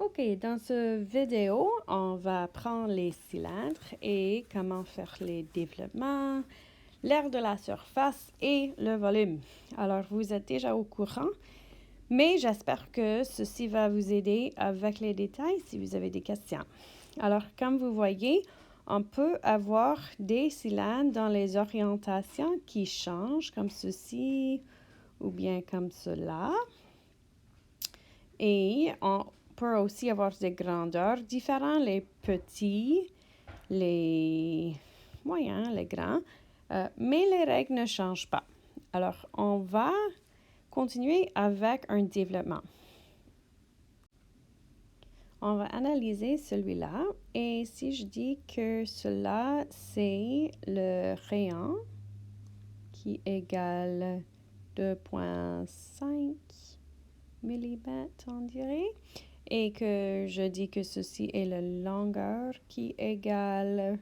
OK, dans ce vidéo, on va prendre les cylindres et comment faire les développements, l'air de la surface et le volume. Alors, vous êtes déjà au courant, mais j'espère que ceci va vous aider avec les détails si vous avez des questions. Alors, comme vous voyez, on peut avoir des cylindres dans les orientations qui changent, comme ceci ou bien comme cela. Et on peut aussi avoir des grandeurs différentes, les petits, les moyens, les grands, mais les règles ne changent pas. Alors, on va continuer avec un développement. On va analyser celui-là et si je dis que cela, c'est le rayon qui égale 2,5 mm, on dirait, et que je dis que ceci est la longueur qui égale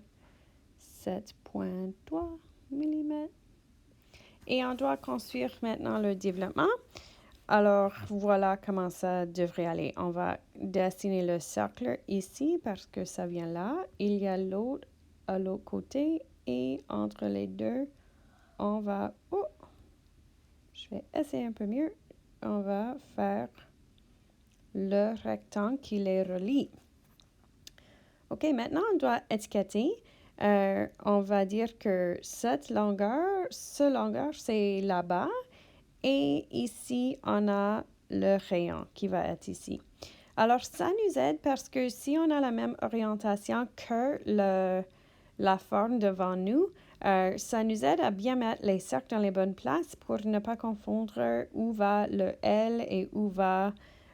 7,3 mm. Et on doit construire maintenant le développement. Alors, voilà comment ça devrait aller. On va dessiner le cercle ici parce que ça vient là. Il y a l'autre à l'autre côté et entre les deux, on va... Oh, je vais essayer un peu mieux. On va faire le rectangle qui les relie. OK, maintenant, on doit étiqueter. On va dire que cette longueur, c'est là-bas. Et ici, on a le rayon qui va être ici. Alors, ça nous aide parce que si on a la même orientation que la forme devant nous, ça nous aide à bien mettre les cercles dans les bonnes places pour ne pas confondre où va le L et où va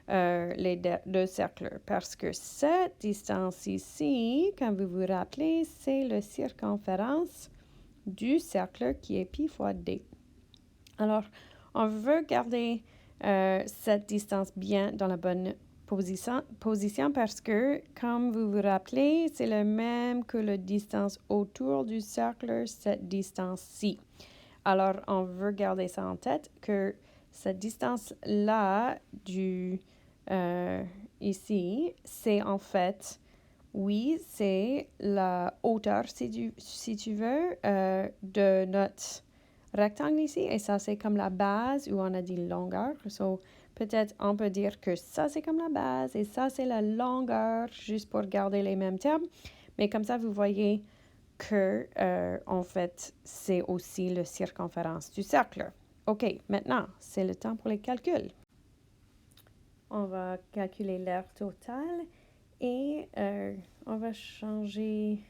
les deux cercles. Parce que cette distance ici, comme vous vous rappelez, c'est la circonférence du cercle qui est pi fois d. Alors, on veut garder cette distance bien dans la bonne position parce que, comme vous vous rappelez, c'est le même que la distance autour du cercle, cette distance-ci. Alors, on veut garder ça en tête, que cette distance-là, ici, c'est en fait, oui, c'est la hauteur, si tu veux, de notre rectangle ici, et ça, c'est comme la base où on a dit longueur. So, peut-être on peut dire que ça, c'est comme la base, et ça, c'est la longueur, juste pour garder les mêmes termes. Mais comme ça, vous voyez que, en fait, c'est aussi la circonférence du cercle. OK, maintenant, c'est le temps pour les calculs. On va calculer l'aire totale et on va changer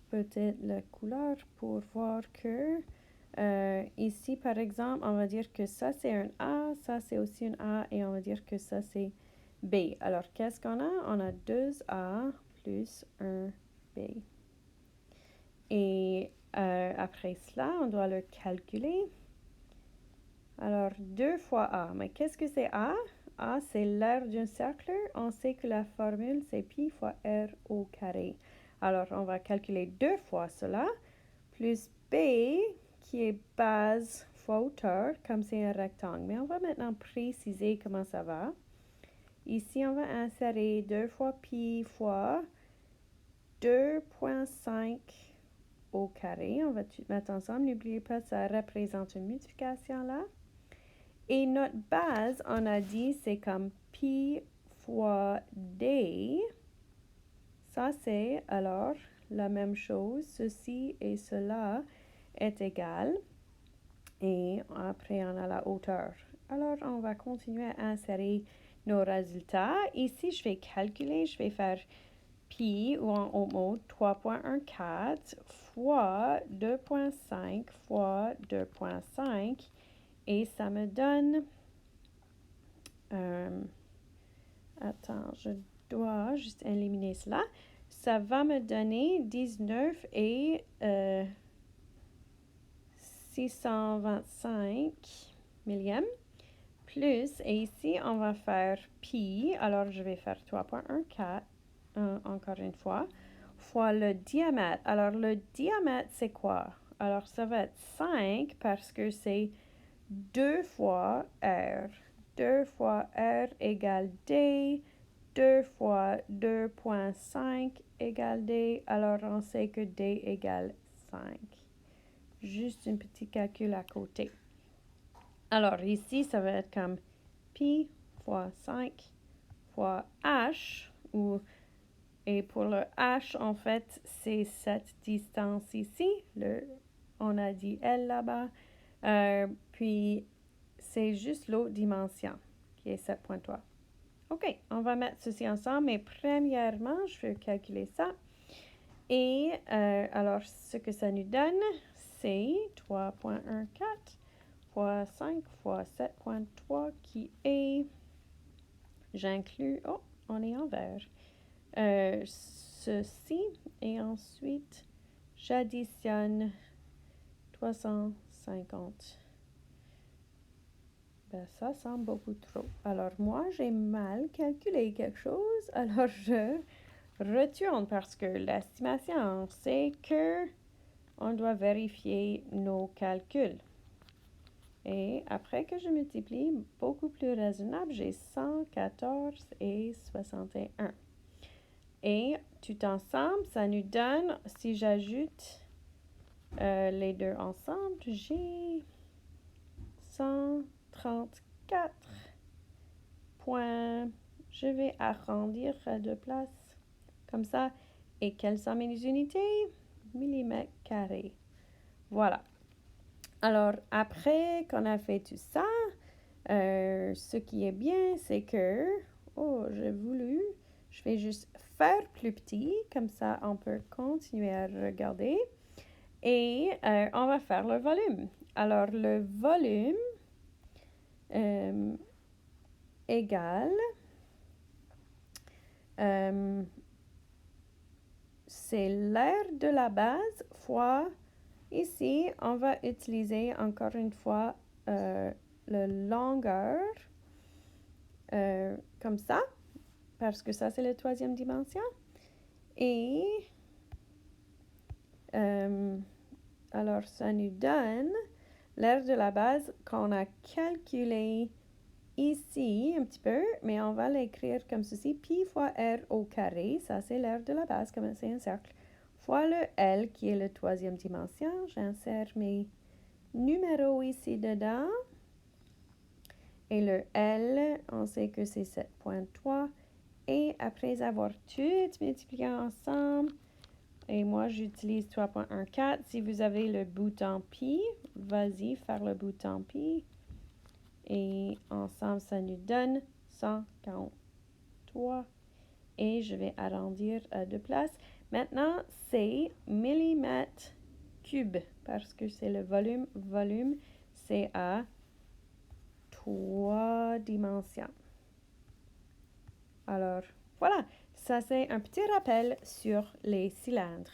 peut-être la couleur pour voir que ici, par exemple, on va dire que ça, c'est un A, ça, c'est aussi un A, et on va dire que ça, c'est B. Alors, qu'est-ce qu'on a? On a 2A plus 1 B. Et après cela, on doit le calculer. Alors, 2 fois A. Mais qu'est-ce que c'est A? A, c'est l'aire d'un cercle. On sait que la formule, c'est pi fois R au carré. Alors, on va calculer 2 fois cela, plus B, qui est base fois hauteur, comme c'est un rectangle. Mais on va maintenant préciser comment ça va. Ici, on va insérer 2 fois pi fois 2,5 au carré. On va tout mettre ensemble. N'oubliez pas, ça représente une multiplication là. Et notre base, on a dit, c'est comme pi fois d. Ça, c'est alors la même chose. Ceci et cela est égal. Et après, on a la hauteur. Alors, on va continuer à insérer nos résultats. Ici, je vais calculer, je vais faire pi, ou en haut mot, 3,14 fois 2,5 fois 2,5. Et ça me donne... attends, je dois juste éliminer cela. Ça va me donner 19 et 625 millièmes. Plus, et ici, on va faire pi. Alors, je vais faire 3,14, encore une fois, fois le diamètre. Alors, le diamètre, c'est quoi? Alors, ça va être 5 parce que c'est 2 fois R. 2 fois R égale D. 2 fois 2,5 égale D. Alors, on sait que D égale 5. Juste un petit calcul à côté. Alors, ici, ça va être comme pi fois 5 fois h, et pour le h, en fait, c'est cette distance ici. On a dit L là-bas. Puis, c'est juste l'autre dimension, qui est 7,3. OK, on va mettre ceci ensemble, mais premièrement, je vais calculer ça. Et alors, ce que ça nous donne, c'est 3,14 fois 5 fois 7,3 qui est, j'inclus, oh, on est en vert, ceci, et ensuite, j'additionne 350. Ben, ça semble beaucoup trop. Alors, moi, j'ai mal calculé quelque chose, alors je retourne parce que l'estimation, c'est que on doit vérifier nos calculs. Et après que je multiplie, beaucoup plus raisonnable, j'ai 114 et 61. Et tout ensemble, ça nous donne, si j'ajoute les deux ensemble, j'ai 134 points. Je vais arrondir à deux places, comme ça. Et quelles sont mes unités? Millimètres carrés. Voilà. Alors, après qu'on a fait tout ça, ce qui est bien, c'est que, je vais juste faire plus petit, comme ça on peut continuer à regarder. Et on va faire le volume. Alors, le volume égale, c'est l'aire de la base fois, ici, on va utiliser encore une fois la longueur, comme ça, parce que ça, c'est la troisième dimension. Et alors, ça nous donne l'aire de la base qu'on a calculé ici un petit peu, mais on va l'écrire comme ceci. Pi fois r au carré, ça c'est l'aire de la base, comme c'est un cercle, fois le L qui est la troisième dimension. J'insère mes numéros ici dedans. Et le L, on sait que c'est 7,3. Et après avoir tout multiplié ensemble, et moi j'utilise 3,14. Si vous avez le bouton pi, vas-y faire le bouton pi. Et ensemble, ça nous donne 143. Et je vais arrondir à deux places. Maintenant, c'est millimètres cubes parce que c'est le volume. Volume, c'est à 3 dimensions. Alors, voilà. Ça, c'est un petit rappel sur les cylindres.